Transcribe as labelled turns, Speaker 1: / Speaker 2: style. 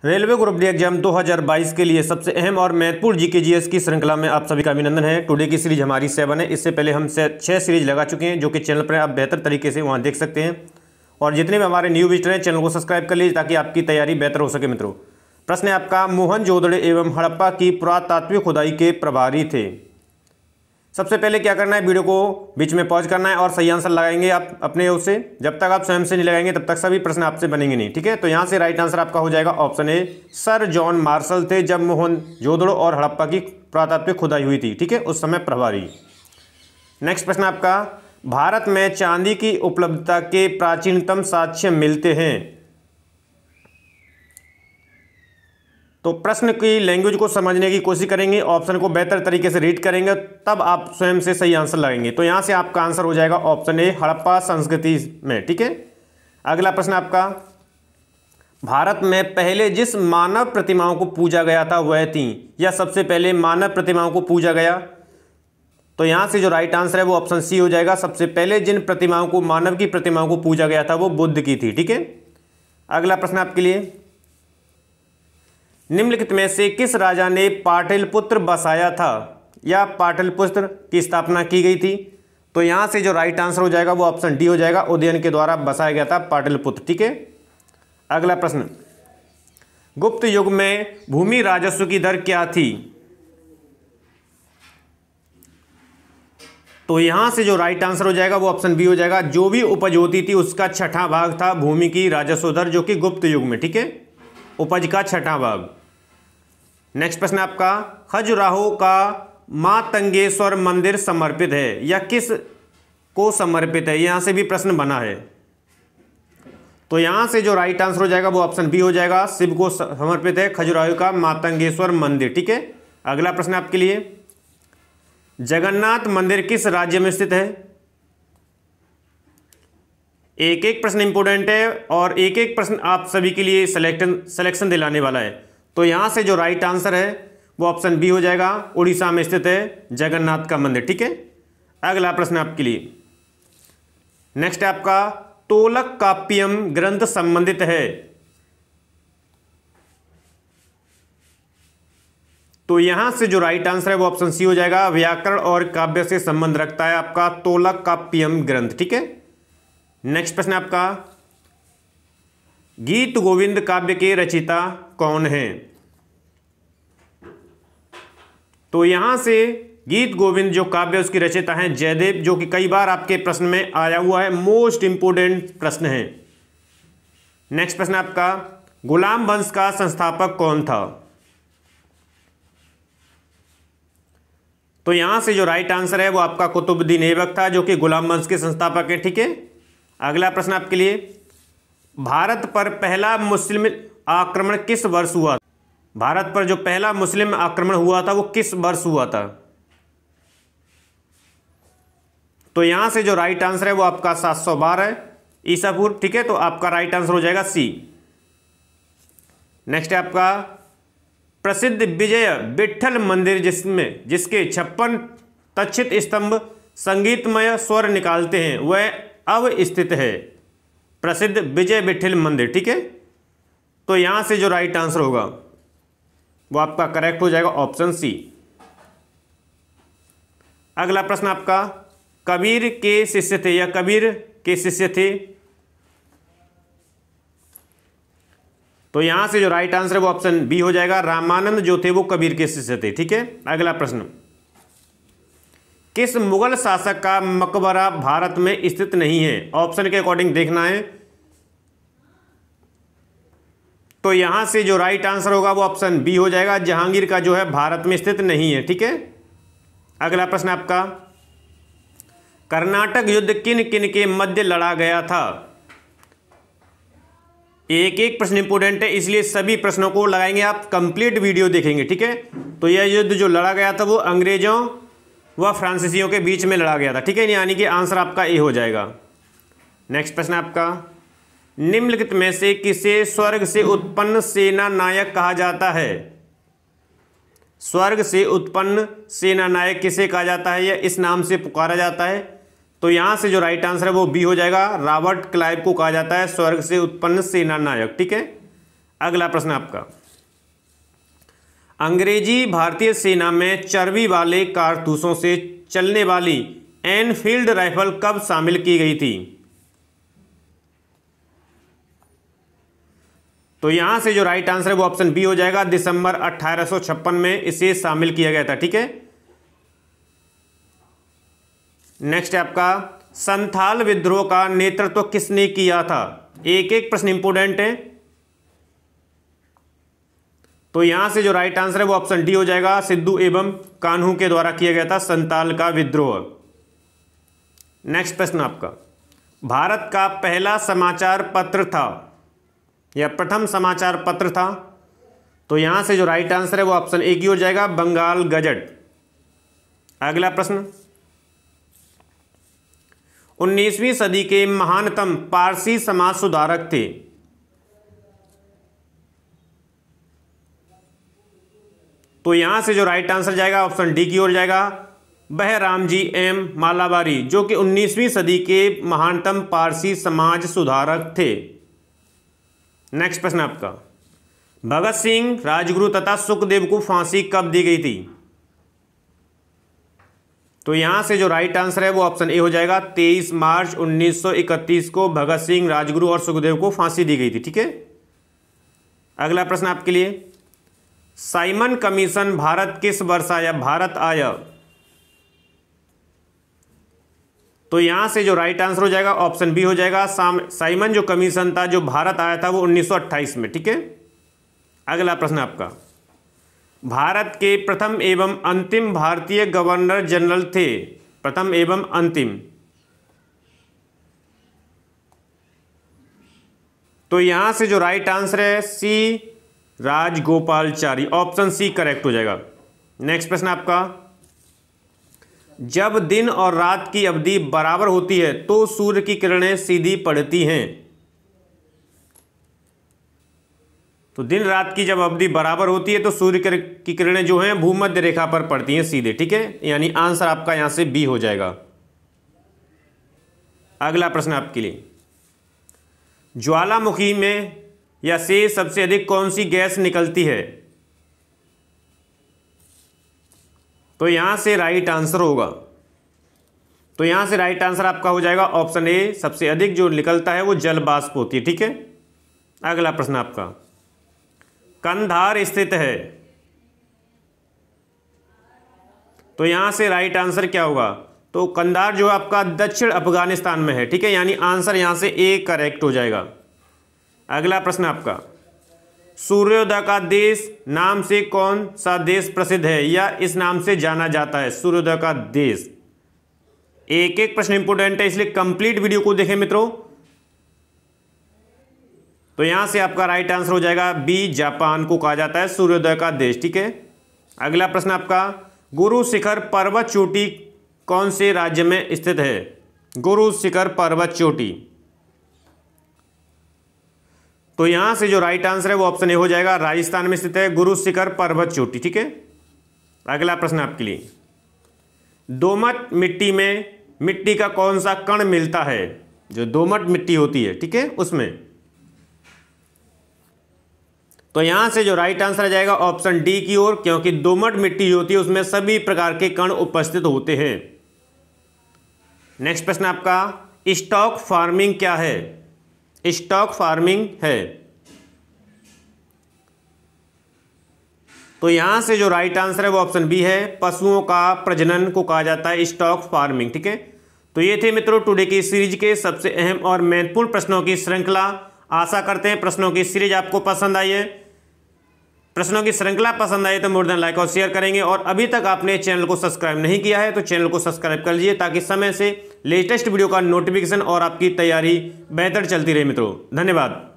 Speaker 1: Railway group D exam 2022 के लिए सबसे अहम और महत्वपूर्ण जीके जीएस की श्रृंखला में आप सभी का अभिनंदन है। टुडे की सीरीज हमारी 7 है। इससे पहले हम 6 सीरीज लगा चुके हैं जो कि चैनल पर आप बेहतर तरीके से वहां देख सकते हैं। और जितने भी हमारे न्यू विजिटर हैं चैनल को सब्सक्राइब कर लीजिए ताकि आपकी तैयारी बेहतर हो सके। मित्रों, प्रश्न है आपका, मोहनजोदड़ो एवं हड़प्पा की पुरातात्विक खुदाई के प्रभारी थे। सबसे पहले क्या करना है, वीडियो को बीच में पॉज करना है और सही आंसर लगाएंगे आप अपने ओर से। जब तक आप स्वयं से नहीं लगाएंगे तब तक सभी प्रश्न आपसे बनेंगे नहीं। ठीक है, तो यहां से राइट आंसर आपका हो जाएगा option A, sir John Marshall थे जब मोहनजोदड़ो और हड़प्पा की पुरातात्विक खुदाई हुई थी। ठीक है, उस समय प्रभारी। नेक्स्ट प्रश्न आपका, भारत में चांदी की उपलब्धता के प्राचीनतम साक्ष्य मिलते हैं। तो प्रश्न की लैंग्वेज को समझने की कोशिश करेंगे, ऑप्शन को बेहतर तरीके से रीड करेंगे, तब आप स्वयं से सही आंसर लगाएंगे। तो यहां से आपका आंसर हो जाएगा ऑप्शन ए, हड़प्पा संस्कृति में। ठीक है, अगला प्रश्न आपका, भारत में पहले जिस मानव प्रतिमाओं को पूजा गया था वह थी, या सबसे पहले मानव प्रतिमाओं को पूजा गया। तो यहां से जो राइट आंसर है वो ऑप्शन सी हो जाएगा। सबसे पहले जिन प्रतिमाओं को, मानव की प्रतिमाओं को पूजा गया था वो बुद्ध की थी। ठीक है, अगला प्रश्न आपके लिए, निम्नलिखित में से किस राजा ने पाटलिपुत्र बसाया था या पाटलिपुत्र की स्थापना की गई थी। तो यहां से जो राइट आंसर हो जाएगा वो ऑप्शन डी हो जाएगा, उदयन के द्वारा बसाया गया था पाटलिपुत्र। ठीक है, अगला प्रश्न, गुप्त युग में भूमि राजस्व की दर क्या थी। तो यहां से जो राइट आंसर हो जाएगा वो ऑप्शन बी हो जाएगा, जो भी उपज होती थी उसका छठा भाग था भूमि की राजस्व दर, जो कि गुप्त युग में। ठीक है, उपज का छठा भाग। नेक्स्ट प्रश्न आपका, खजुराहो का मातंगेश्वर मंदिर समर्पित है या किस को समर्पित है। यहां से भी प्रश्न बना है। तो यहां से जो राइट आंसर हो जाएगा वो ऑप्शन बी हो जाएगा, शिव को समर्पित है खजुराहो का मातंगेश्वर मंदिर। ठीक है, अगला प्रश्न आपके लिए, जगन्नाथ मंदिर किस राज्य में स्थित है। एक एक प्रश्न इंपोर्टेंट है और एक एक प्रश्न आप सभी के लिए सिलेक्शन दिलाने वाला है। तो यहां से जो राइट आंसर है वो ऑप्शन बी हो जाएगा, उड़ीसा में स्थित है जगन्नाथ का मंदिर। ठीक है, अगला प्रश्न आपके लिए, नेक्स्ट है आपका, तोलक काप्यम ग्रंथ संबंधित है। तो यहां से जो राइट आंसर है वो ऑप्शन सी हो जाएगा, व्याकरण और काव्य से संबंध रखता है आपका तोलक काप्यम ग्रंथ। ठीक है, नेक्स्ट प्रश्न आपका, गीत गोविंद काव्य के रचयिता कौन हैं। तो यहां से गीत गोविंद जो काव्य उसकी रचयिता हैं जयदेव, जो कि कई बार आपके प्रश्न में आया हुआ है, मोस्ट इंपोर्टेंट प्रश्न है। नेक्स्ट प्रश्न आपका, गुलाम वंश का संस्थापक कौन था। तो यहां से जो राइट आंसर है वो आपका कुतुबुद्दीन ऐबक था, जो कि गुलाम वंश के संस्थापक हैं। ठीक है, अगला प्रश्न आपके लिए, भारत पर पहला मुस्लिम आक्रमण किस वर्ष हुआ। भारत पर जो पहला मुस्लिम आक्रमण हुआ था वो किस वर्ष हुआ था। तो यहां से जो राइट आंसर है वो आपका 712 ईसा पूर्व। ठीक है, तो आपका राइट आंसर हो जाएगा सी। नेक्स्ट है आपका, प्रसिद्ध विजय विट्ठल मंदिर जिसके 56 तक्षित स्तंभ संगीतमय स्वर निकालते हैं वह अब स्थित है। प्रसिद्ध विजय विट्ठल मंदिर। ठीक है, तो यहां से जो राइट आंसर होगा वो आपका करेक्ट हो जाएगा ऑप्शन सी। अगला प्रश्न आपका, कबीर के शिष्य थे या कबीर के शिष्य थे। तो यहां से जो राइट आंसर है वो ऑप्शन बी हो जाएगा, रामानंद जो थे वो कबीर के शिष्य थे। ठीक है, अगला प्रश्न, किस मुगल शासक का मकबरा भारत में स्थित नहीं है। ऑप्शन के अकॉर्डिंग देखना है। तो यहां से जो राइट आंसर होगा वो ऑप्शन बी हो जाएगा, जहांगीर का जो है भारत में स्थित नहीं है। ठीक है, अगला प्रश्न आपका, कर्नाटक युद्ध किन किन के मध्य लड़ा गया था। एक एक प्रश्न इंपोर्टेंट है, इसलिए सभी प्रश्नों को लगाएंगे आप, कंप्लीट वीडियो देखेंगे। ठीक है, तो यह युद्ध जो लड़ा गया था वो अंग्रेजों व फ्रांसीसियों के बीच में लड़ा गया था। ठीक है, यानी कि आंसर आपका ए हो जाएगा। नेक्स्ट प्रश्न आपका, निम्नलिखित में से किसे स्वर्ग से उत्पन्न सेना नायक कहा जाता है। स्वर्ग से उत्पन्न सेना नायक किसे कहा जाता है या इस नाम से पुकारा जाता है। तो यहां से जो राइट आंसर है वो बी हो जाएगा, रॉबर्ट क्लाइव को कहा जाता है स्वर्ग से उत्पन्न सेना नायक। ठीक है, अगला प्रश्न आपका, अंग्रेजी भारतीय सेना में चर्बी वाले कारतूसों से चलने वाली एनफील्ड राइफल कब शामिल की गई थी? तो यहां से जो राइट आंसर है वो ऑप्शन बी हो जाएगा, दिसंबर 1856 में इसे शामिल किया गया था। ठीक है, नेक्स्ट है आपका, संथाल विद्रोह का नेतृत्व किसने किया था? एक एक प्रश्न इंपोर्टेंट है, तो यहां से जो राइट आंसर है वो ऑप्शन डी हो जाएगा, सिद्धू एवं कान्हू के द्वारा किया गया था संथाल का विद्रोह। नेक्स्ट प्रश्न आपका, भारत का पहला समाचार पत्र था या प्रथम समाचार पत्र था? तो यहां से जो राइट आंसर है वो ऑप्शन ए की हो जाएगा, बंगाल गजट। अगला प्रश्न, 19वीं सदी के महानतम पारसी समाज सुधारक थे? तो यहां से जो राइट आंसर जाएगा ऑप्शन डी की ओर जाएगा, बहराम जी एम मालाबारी, जो कि 19वीं सदी के महानतम पारसी समाज सुधारक थे। नेक्स्ट प्रश्न आपका, भगत सिंह, राजगुरु तथा सुखदेव को फांसी कब दी गई थी? तो यहां से जो राइट आंसर है वो ऑप्शन ए हो जाएगा, 23 मार्च 1931 को भगत सिंह, राजगुरु और सुखदेव को फांसी दी गई थी। ठीक है, अगला प्रश्न आपके लिए, साइमन कमीशन भारत किस वर्ष आया? भारत आया? तो यहां से जो राइट आंसर हो जाएगा ऑप्शन बी हो जाएगा, साइमन जो कमीशन था जो भारत आया था वो 1928 में। ठीक है, अगला प्रश्न आपका, भारत के प्रथम एवं अंतिम भारतीय गवर्नर जनरल थे? प्रथम एवं अंतिम, तो यहां से जो राइट आंसर है सी राजगोपालचारी, ऑप्शन सी करेक्ट हो जाएगा। नेक्स्ट प्रश्न आपका, जब दिन और रात की अवधि बराबर होती है तो सूर्य की किरणें सीधी पड़ती हैं? तो दिन रात की जब अवधि बराबर होती है तो सूर्य की किरणें जो हैं भूमध्य रेखा पर पड़ती हैं सीधे। ठीक है, यानी आंसर आपका यहां से बी हो जाएगा। अगला प्रश्न आपके लिए, ज्वालामुखी में या से सबसे अधिक कौन सी गैस निकलती है? तो यहां से राइट आंसर होगा, तो यहां से राइट आंसर आपका हो जाएगा ऑप्शन ए, सबसे अधिक जो निकलता है वो जल वाष्प होती है। ठीक है, अगला प्रश्न आपका, कंधार स्थित है? तो यहां से राइट आंसर क्या होगा? तो कंधार जो आपका दक्षिण अफगानिस्तान में है। ठीक है, यानी आंसर यहां से ए करेक्ट हो जाएगा। अगला प्रश्न आपका, सूर्योदय का देश नाम से कौन सा देश प्रसिद्ध है या इस नाम से जाना जाता है? सूर्योदय का देश, एक एक प्रश्न इंपोर्टेंट है इसलिए कंप्लीट वीडियो को देखें मित्रों। तो यहां से आपका राइट आंसर हो जाएगा बी, जापान को कहा जाता है सूर्योदय का देश। ठीक है, अगला प्रश्न आपका, गुरु शिखर पर्वत चोटी कौन से राज्य में स्थित है? गुरु शिखर पर्वत चोटी, तो यहां से जो राइट आंसर है वो ऑप्शन ए हो जाएगा, राजस्थान में स्थित है गुरु शिखर पर्वत चोटी। ठीक है, अगला प्रश्न आपके लिए, दोमट मिट्टी में मिट्टी का कौन सा कण मिलता है? जो दोमट मिट्टी होती है, ठीक है, उसमें, तो यहां से जो राइट आंसर आ जाएगा ऑप्शन डी की ओर, क्योंकि दोमट मिट्टी होती है उसमें सभी प्रकार के कण उपस्थित होते हैं। नेक्स्ट प्रश्न आपका, स्टॉक फार्मिंग क्या है? स्टॉक फार्मिंग है, तो यहां से जो राइट आंसर है वो ऑप्शन बी है, पशुओं का प्रजनन को कहा जाता है स्टॉक फार्मिंग। ठीक है, तो ये थे मित्रों टुडे की सीरीज के सबसे अहम और महत्वपूर्ण प्रश्नों की श्रृंखला। आशा करते हैं प्रश्नों की सीरीज आपको पसंद आई है। प्रश्नों की श्रृंखला पसंद आई तो मोर देन लाइक और शेयर करेंगे, और अभी तक आपने चैनल को सब्सक्राइब नहीं किया है तो चैनल को सब्सक्राइब कर लीजिए ताकि समय से लेटेस्ट वीडियो का नोटिफिकेशन और आपकी तैयारी बेहतर चलती रहे मित्रों। धन्यवाद।